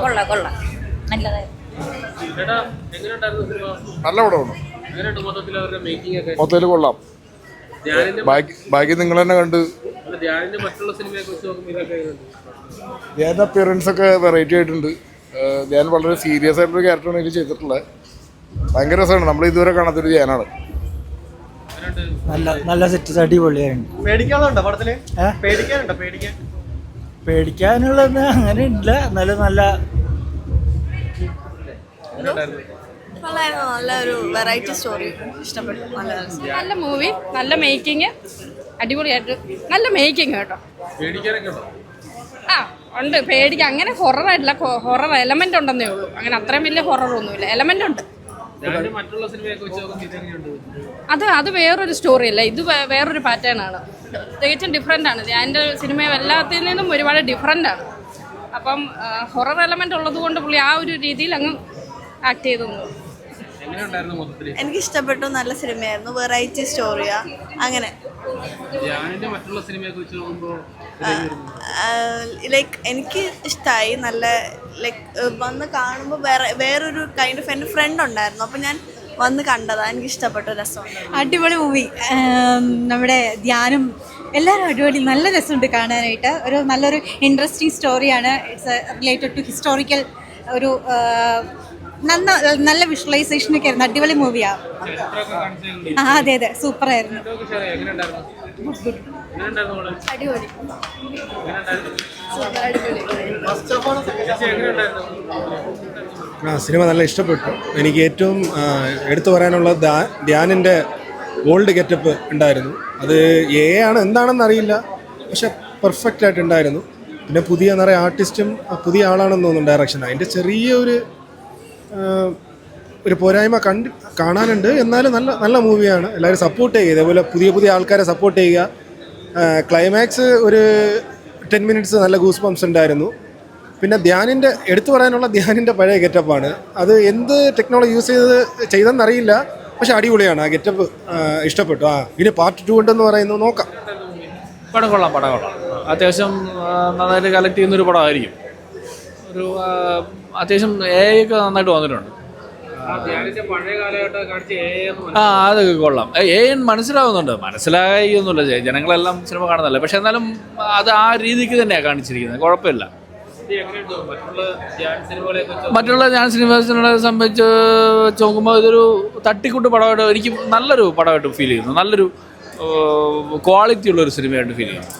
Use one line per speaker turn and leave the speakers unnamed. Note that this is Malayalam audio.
കൊള്ളാം കൊള്ളാം നല്ലതായിരുന്നു.
നല്ല പടമാണ്. മൊത്തത്തിൽ കൊള്ളാം. ബാക്കി നിങ്ങൾ തന്നെ കണ്ട് ധ്യാൻ അപ്പിയറൻസ് ഒക്കെ വെറൈറ്റി ആയിട്ടുണ്ട്. ധ്യാൻ വളരെ സീരിയസ് ആയിട്ടൊരു ക്യാരക്ടറാണ് ഇതിൽ ചെയ്തിട്ടുള്ളത്. ഭയങ്കര രസമാണ്. നമ്മൾ ഇതുവരെ കാണാത്തൊരു ധ്യാനാണ്.
നല്ല സെറ്റ് അടിപൊളിയായിരുന്നു. പേടിക്കാനുള്ളത് അങ്ങനെ ഇല്ല. എന്നാലും
നല്ലൊരു വെറൈറ്റി സ്റ്റോറി ഇഷ്ടപ്പെട്ടു.
നല്ല മൂവി, നല്ല മേക്കിങ്, അടിപൊളിയായിട്ട് നല്ല മേക്കിങ് കേട്ടോ. ആ ഉണ്ട്, പേടിക്കാൻ അങ്ങനെ ഹൊററായിട്ടില്ല. ഹൊറർ എലമെന്റ് ഉണ്ടെന്നേ ഉള്ളൂ. അങ്ങനെ അത്രയും വലിയ ഹൊററൊന്നുമില്ല, എലമെന്റ് ഉണ്ട്. അത് വേറൊരു സ്റ്റോറി അല്ല, ഇത് വേറൊരു പാറ്റേൺ ആണ്. തികച്ചും ഡിഫറെൻ്റ് ആണ്. എൻ്റെ സിനിമ എല്ലാത്തിൽ നിന്നും ഒരുപാട് ഡിഫറെൻ്റ് ആണ്. അപ്പം ഹൊറർ എലമെന്റ് ഉള്ളത് കൊണ്ട് പുള്ളി ആ ഒരു രീതിയിൽ അങ്ങ് ആക്ട് ചെയ്തു.
എനിക്ക് ഇഷ്ടപ്പെട്ടു. നല്ല സിനിമയായിരുന്നു. വെറൈറ്റി സ്റ്റോറിയാ. അങ്ങനെ ലൈക്ക് എനിക്ക് ഇഷ്ടമായി. നല്ല ലൈക്ക് വന്ന് കാണുമ്പോൾ വേറൊരു കൈൻഡ് ഓഫ് എൻ്റെ ഫ്രണ്ട് ഉണ്ടായിരുന്നു. അപ്പം ഞാൻ വന്ന് കണ്ടതാണ്. എനിക്ക് ഇഷ്ടപ്പെട്ടു. രസമുണ്ട്.
അടിപൊളി മൂവി. നമ്മുടെ ധ്യാനം എല്ലാവരും അടിപൊളി. നല്ല രസമുണ്ട് കാണാനായിട്ട്. ഒരു നല്ലൊരു ഇൻട്രസ്റ്റിംഗ് സ്റ്റോറിയാണ്. ഇറ്റ്സ് റിലേറ്റഡ് ടു ഹിസ്റ്റോറിക്കൽ ഒരു നല്ല വിഷ്വലൈസേഷനൊക്കെ ആയിരുന്നു. അടിപൊളി മൂവിയാണ്. അതെ അതെ, സൂപ്പറായിരുന്നു.
അടിപൊളി.
സിനിമ നല്ല ഇഷ്ടപ്പെട്ടു. എനിക്ക് ഏറ്റവും എടുത്തു പറയാനുള്ളത് ധ്യാനിൻ്റെ ഓൾഡ് ഗെറ്റപ്പ് ഉണ്ടായിരുന്നു. അത് ആണ് എന്താണെന്ന് അറിയില്ല, പക്ഷെ പെർഫെക്റ്റ് ആയിട്ടുണ്ടായിരുന്നു. പിന്നെ പുതിയ നിറയെ ആർട്ടിസ്റ്റും പുതിയ ആളാണെന്ന് തോന്നുന്നു ഡയറക്ഷൻ. അതിൻ്റെ ചെറിയൊരു പോരായ്മ കാണാനുണ്ട്. എന്നാലും നല്ല മൂവിയാണ്. എല്ലാവരും സപ്പോർട്ട് ചെയ്യുക. ഇതേപോലെ പുതിയ ആൾക്കാരെ സപ്പോർട്ട് ചെയ്യുക. ക്ലൈമാക്സ് ഒരു 10 മിനിറ്റ്സ് നല്ല ഗൂസ് ബംസ് ഉണ്ടായിരുന്നു. പിന്നെ എടുത്തു പറയാനുള്ള ധ്യാനിൻ്റെ പഴയ ഗെറ്റപ്പാണ്. അത് എന്ത് ടെക്നോളജി യൂസ് ചെയ്തെന്നറിയില്ല, പക്ഷെ അടിപൊളിയാണ്. ആ ഗെറ്റപ്പ് ഇഷ്ടപ്പെട്ടു. ഇനി പാർട്ട് 2 ഉണ്ടെന്ന് പറയുന്നു. നോക്കാം.
പടം കൊള്ളാം. അത്യാവശ്യം നന്നായിട്ട് കളക്ട് ചെയ്യുന്നൊരു പടമായിരിക്കും. ഒരു അത്യാവശ്യം AI ഒക്കെ നന്നായിട്ട് വന്നിട്ടുണ്ട്. അതൊക്കെ കൊള്ളാം. മനസ്സിലായൊന്നുമില്ല. ജനങ്ങളെല്ലാം സിനിമ കാണുന്നതല്ലേ, പക്ഷെ എന്നാലും അത് ആ രീതിക്ക് തന്നെയാണ് കാണിച്ചിരിക്കുന്നത്. കുഴപ്പമില്ല. മറ്റുള്ള ധ്യാൻ സിനിമകളെ സംബന്ധിച്ച് നോക്കുമ്പോൾ ഇതൊരു തട്ടിക്കൂട്ട് പടമായിട്ട് എനിക്ക് നല്ലൊരു പടമായിട്ട് ഫീൽ ചെയ്യുന്നു. നല്ലൊരു ക്വാളിറ്റി ഉള്ളൊരു സിനിമയായിട്ട് ഫീൽ ചെയ്യുന്നു.